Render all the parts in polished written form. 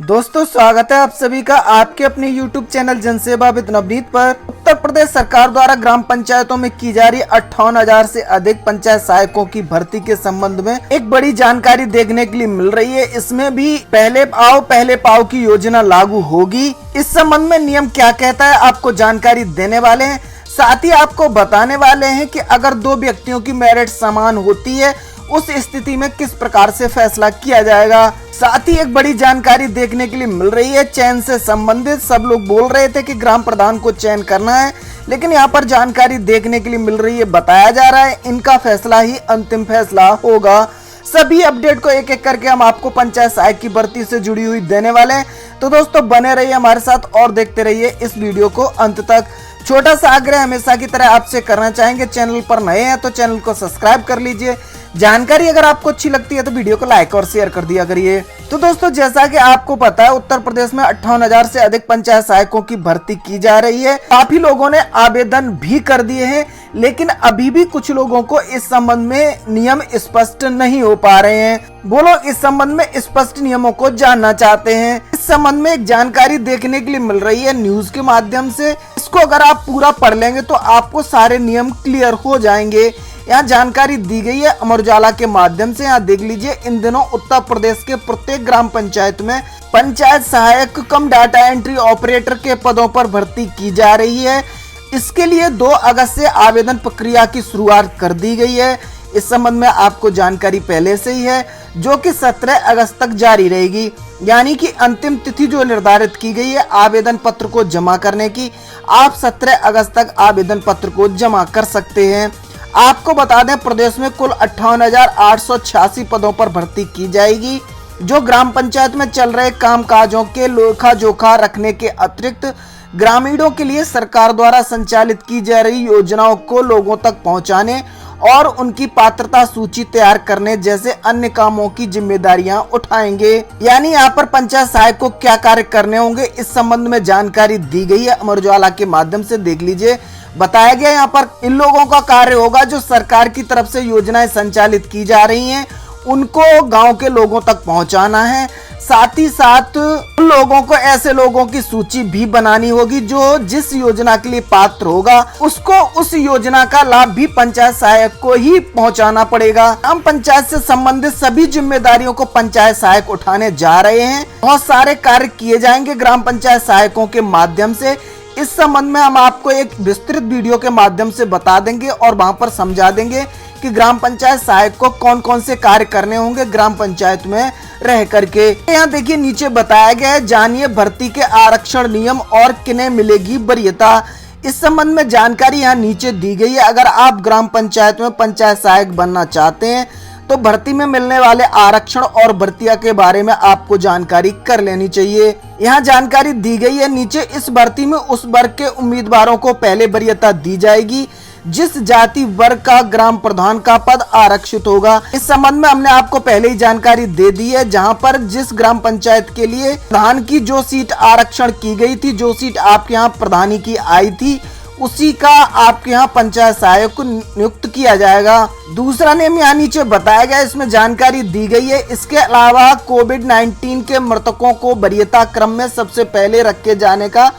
दोस्तों स्वागत है आप सभी का आपके अपने YouTube चैनल जनसेवा विद नवनीत पर। उत्तर प्रदेश सरकार द्वारा ग्राम पंचायतों में की जा रही 58,000 से अधिक पंचायत सहायकों की भर्ती के संबंध में एक बड़ी जानकारी देखने के लिए मिल रही है। इसमें भी पहले आओ पहले पाओ की योजना लागू होगी। इस संबंध में नियम क्या कहता है आपको जानकारी देने वाले हैं। साथ ही आपको बताने वाले हैं कि अगर दो व्यक्तियों की मेरिट समान होती है उस स्थिति में किस प्रकार से फैसला किया जाएगा। साथ ही एक बड़ी जानकारी देखने के लिए मिल रही है चयन से संबंधित। सब लोग बोल रहे थे कि ग्राम प्रधान को चयन करना है, लेकिन यहाँ पर जानकारी देखने के लिए मिल रही है, बताया जा रहा है इनका फैसला ही अंतिम फैसला होगा। सभी अपडेट को एक एक करके हम आपको पंचायत सहायक की भर्ती से जुड़ी हुई देने वाले हैं। तो दोस्तों बने रहिए हमारे साथ और देखते रहिए इस वीडियो को अंत तक। छोटा सा आग्रह हमेशा की तरह आपसे करना चाहेंगे, चैनल पर नए हैं तो चैनल को सब्सक्राइब कर लीजिए। जानकारी अगर आपको अच्छी लगती है तो वीडियो को लाइक और शेयर कर दिया करिए। तो दोस्तों जैसा कि आपको पता है उत्तर प्रदेश में 58,000 से अधिक पंचायत सहायकों की भर्ती की जा रही है। काफी लोगों ने आवेदन भी कर दिए हैं, लेकिन अभी भी कुछ लोगों को इस संबंध में नियम स्पष्ट नहीं हो पा रहे हैं। वो लोग इस संबंध में स्पष्ट नियमों को जानना चाहते हैं। इस संबंध में एक जानकारी देखने के लिए मिल रही है न्यूज के माध्यम से। इसको अगर आप पूरा पढ़ लेंगे तो आपको सारे नियम क्लियर हो जाएंगे। यहाँ जानकारी दी गई है अमर उजाला के माध्यम से। यहाँ देख लीजिए, इन दिनों उत्तर प्रदेश के प्रत्येक ग्राम पंचायत में पंचायत सहायक कम डाटा एंट्री ऑपरेटर के पदों पर भर्ती की जा रही है। इसके लिए 2 अगस्त से आवेदन प्रक्रिया की शुरुआत कर दी गई है। इस संबंध में आपको जानकारी पहले से ही है, जो कि 17 अगस्त तक जारी रहेगी। यानी कि अंतिम तिथि जो निर्धारित की गई है आवेदन पत्र को जमा करने की, आप 17 अगस्त तक आवेदन पत्र को जमा कर सकते हैं। आपको बता दें प्रदेश में कुल 58,886 पदों पर भर्ती की जाएगी, जो ग्राम पंचायत में चल रहे कामकाजों के लेखा जोखा रखने के अतिरिक्त ग्रामीणों के लिए सरकार द्वारा संचालित की जा रही योजनाओं को लोगों तक पहुंचाने और उनकी पात्रता सूची तैयार करने जैसे अन्य कामों की जिम्मेदारियां उठाएंगे। यानी यहाँ पर पंचायत सहायक को क्या कार्य करने होंगे, इस संबंध में जानकारी दी गई है अमर उजाला के माध्यम से। देख लीजिए, बताया गया यहाँ पर इन लोगों का कार्य होगा जो सरकार की तरफ से योजनाएं संचालित की जा रही हैं उनको गांव के लोगों तक पहुंचाना है। साथ ही साथ उन लोगों को, ऐसे लोगों की सूची भी बनानी होगी जो जिस योजना के लिए पात्र होगा उसको उस योजना का लाभ भी पंचायत सहायक को ही पहुंचाना पड़ेगा। ग्राम पंचायत से संबंधित सभी जिम्मेदारियों को पंचायत सहायक उठाने जा रहे हैं। बहुत सारे कार्य किए जाएंगे ग्राम पंचायत सहायकों के माध्यम से। इस संबंध में हम आपको एक विस्तृत वीडियो के माध्यम से बता देंगे और वहां पर समझा देंगे कि ग्राम पंचायत सहायक को कौन कौन से कार्य करने होंगे ग्राम पंचायत में रह करके। यहाँ देखिए नीचे बताया गया है, जानिए भर्ती के आरक्षण नियम और किन्हें मिलेगी वरीयता। इस संबंध में जानकारी यहाँ नीचे दी गई है। अगर आप ग्राम पंचायत में पंचायत सहायक बनना चाहते हैं तो भर्ती में मिलने वाले आरक्षण और भर्तियां के बारे में आपको जानकारी कर लेनी चाहिए। यहाँ जानकारी दी गई है नीचे, इस भर्ती में उस वर्ग के उम्मीदवारों को पहले वरीयता दी जाएगी जिस जाति वर्ग का ग्राम प्रधान का पद आरक्षित होगा। इस संबंध में हमने आपको पहले ही जानकारी दे दी है, जहां पर जिस ग्राम पंचायत के लिए प्रधान की जो सीट आरक्षण की गई थी, जो सीट आपके यहाँ प्रधानी की आई थी, उसी का आपके यहाँ पंचायत सहायक को नियुक्त किया जाएगा। दूसरा नियम यहाँ नीचे बताया गया, इसमें जानकारी दी गई है। इसके अलावा कोविड-19 के मृतकों को वरीयता क्रम में सबसे पहले रखे जाने का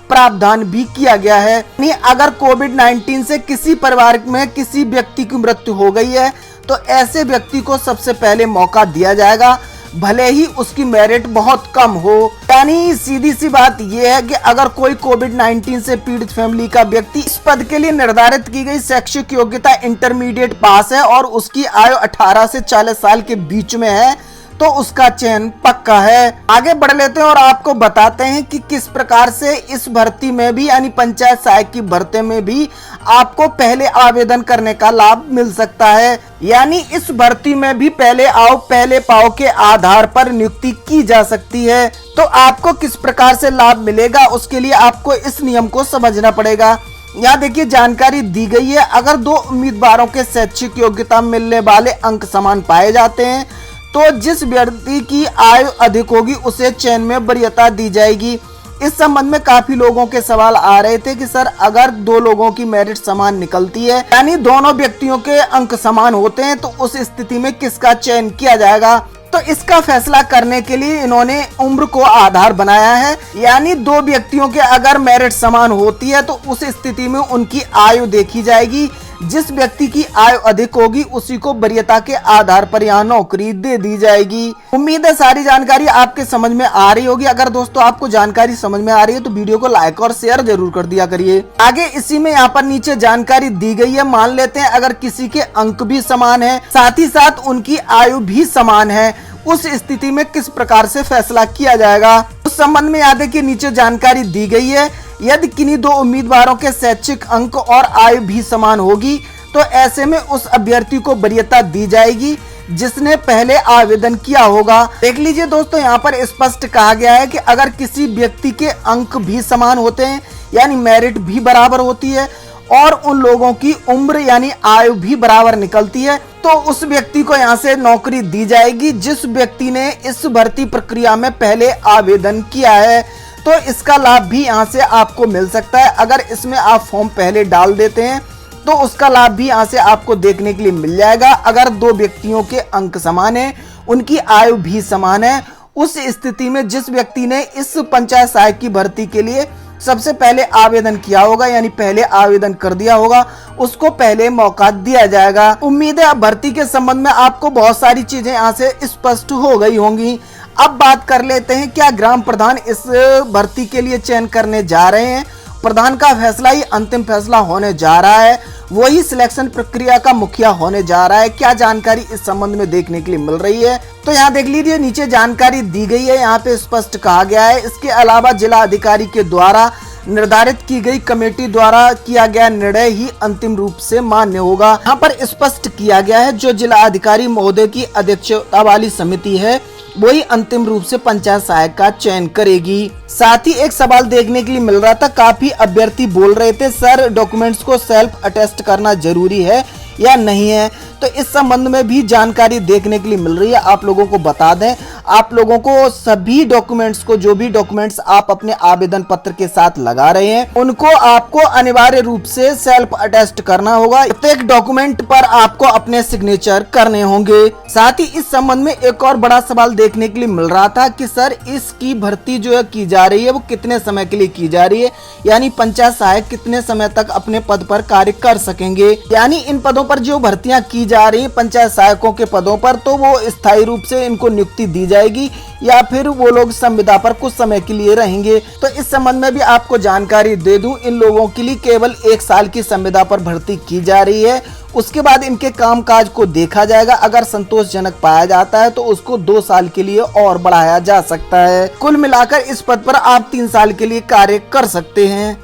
प्रावधान भी किया गया है। यानी अगर कोविड-19 से किसी परिवार में किसी व्यक्ति की मृत्यु हो गई है तो ऐसे व्यक्ति को सबसे पहले मौका दिया जाएगा, भले ही उसकी मेरिट बहुत कम हो। यानी सीधी सी बात यह है कि अगर कोई कोविड-19 से पीड़ित फैमिली का व्यक्ति इस पद के लिए निर्धारित की गई शैक्षिक योग्यता इंटरमीडिएट पास है और उसकी आयु 18 से 40 साल के बीच में है तो उसका चयन पक्का है। आगे बढ़ लेते हैं और आपको बताते हैं कि किस प्रकार से इस भर्ती में भी, यानी पंचायत सहायक की भर्ती में भी आपको पहले आवेदन करने का लाभ मिल सकता है। यानी इस भर्ती में भी पहले आओ पहले पाओ के आधार पर नियुक्ति की जा सकती है। तो आपको किस प्रकार से लाभ मिलेगा उसके लिए आपको इस नियम को समझना पड़ेगा। यहाँ देखिए जानकारी दी गई है, अगर 2 उम्मीदवारों के शैक्षिक योग्यता मिलने वाले अंक समान पाए जाते हैं तो जिस व्यक्ति की आयु अधिक होगी उसे चयन में वरीयता दी जाएगी। इस संबंध में काफी लोगों के सवाल आ रहे थे कि सर अगर 2 लोगों की मेरिट समान निकलती है, यानी दोनों व्यक्तियों के अंक समान होते हैं, तो उस स्थिति में किसका चयन किया जाएगा। तो इसका फैसला करने के लिए इन्होंने उम्र को आधार बनाया है, यानी दो व्यक्तियों के अगर मेरिट समान होती है तो उस स्थिति में उनकी आयु देखी जाएगी। जिस व्यक्ति की आयु अधिक होगी उसी को वरीयता के आधार पर यहाँ नौकरी दे दी जाएगी। उम्मीद है सारी जानकारी आपके समझ में आ रही होगी। अगर दोस्तों आपको जानकारी समझ में आ रही है तो वीडियो को लाइक और शेयर जरूर कर दिया करिए। आगे इसी में यहाँ पर नीचे जानकारी दी गई है। मान लेते हैं अगर किसी के अंक भी समान है, साथ ही साथ उनकी आयु भी समान है, उस स्थिति में किस प्रकार से फैसला किया जाएगा उस संबंध में यहाँ देखिए नीचे जानकारी दी गई है। यदि किन्हीं दो उम्मीदवारों के शैक्षिक अंक और आयु भी समान होगी तो ऐसे में उस अभ्यर्थी को वरीयता दी जाएगी जिसने पहले आवेदन किया होगा। देख लीजिए दोस्तों, यहाँ पर स्पष्ट कहा गया है कि अगर किसी व्यक्ति के अंक भी समान होते हैं यानी मेरिट भी बराबर होती है और उन लोगों की उम्र यानी आयु भी बराबर निकलती है तो उस व्यक्ति को यहाँ से नौकरी दी जाएगी जिस व्यक्ति ने इस भर्ती प्रक्रिया में पहले आवेदन किया है। तो इसका लाभ भी यहाँ से आपको मिल सकता है। अगर इसमें आप फॉर्म पहले डाल देते हैं तो उसका लाभ भी यहाँ से आपको देखने के लिए मिल जाएगा। अगर दो व्यक्तियों के अंक समान है, उनकी आयु भी समान है, उस स्थिति में जिस व्यक्ति ने इस पंचायत सहायक की भर्ती के लिए सबसे पहले आवेदन किया होगा यानी पहले आवेदन कर दिया होगा, उसको पहले मौका दिया जाएगा। उम्मीद है अब भर्ती के संबंध में आपको बहुत सारी चीजें यहाँ से स्पष्ट हो गई होंगी। अब बात कर लेते हैं क्या ग्राम प्रधान इस भर्ती के लिए चयन करने जा रहे हैं। प्रधान का फैसला ही अंतिम फैसला होने जा रहा है, वही सिलेक्शन प्रक्रिया का मुखिया होने जा रहा है। क्या जानकारी इस संबंध में देखने के लिए मिल रही है तो यहाँ देख लीजिए नीचे जानकारी दी गई है। यहाँ पे स्पष्ट कहा गया है इसके अलावा जिला अधिकारी के द्वारा निर्धारित की गई कमेटी द्वारा किया गया निर्णय ही अंतिम रूप से मान्य होगा। यहाँ पर स्पष्ट किया गया है जो जिला अधिकारी महोदय की अध्यक्षता वाली समिति है वही अंतिम रूप से पंचायत सहायक का चयन करेगी। साथ ही एक सवाल देखने के लिए मिल रहा था, काफी अभ्यर्थी बोल रहे थे सर डॉक्यूमेंट्स को सेल्फ अटेस्ट करना जरूरी है या नहीं है, तो इस संबंध में भी जानकारी देखने के लिए मिल रही है। आप लोगों को बता दें, आप लोगों को सभी डॉक्यूमेंट्स को, जो भी डॉक्यूमेंट्स आप अपने आवेदन पत्र के साथ लगा रहे हैं उनको आपको अनिवार्य रूप से सेल्फ अटेस्ट करना होगा। प्रत्येक डॉक्यूमेंट पर आपको अपने सिग्नेचर करने होंगे। साथ ही इस संबंध में एक और बड़ा सवाल देखने के लिए मिल रहा था कि सर इसकी भर्ती जो है की जा रही है वो कितने समय के लिए की जा रही है, यानी पंचायत सहायक कितने समय तक अपने पद पर कार्य कर सकेंगे। यानी इन पदों पर जो भर्तियां की जा रही हैं पंचायत सहायकों के पदों पर, तो वो स्थायी रूप से इनको नियुक्ति दी जाएगी या फिर वो लोग संविदा पर कुछ समय के लिए रहेंगे। तो इस संबंध में भी आपको जानकारी दे दूं, इन लोगों के लिए केवल 1 साल की संविदा पर भर्ती की जा रही है। उसके बाद इनके कामकाज को देखा जाएगा, अगर संतोषजनक पाया जाता है तो उसको 2 साल के लिए और बढ़ाया जा सकता है। कुल मिलाकर इस पद पर आप 3 साल के लिए कार्य कर सकते हैं।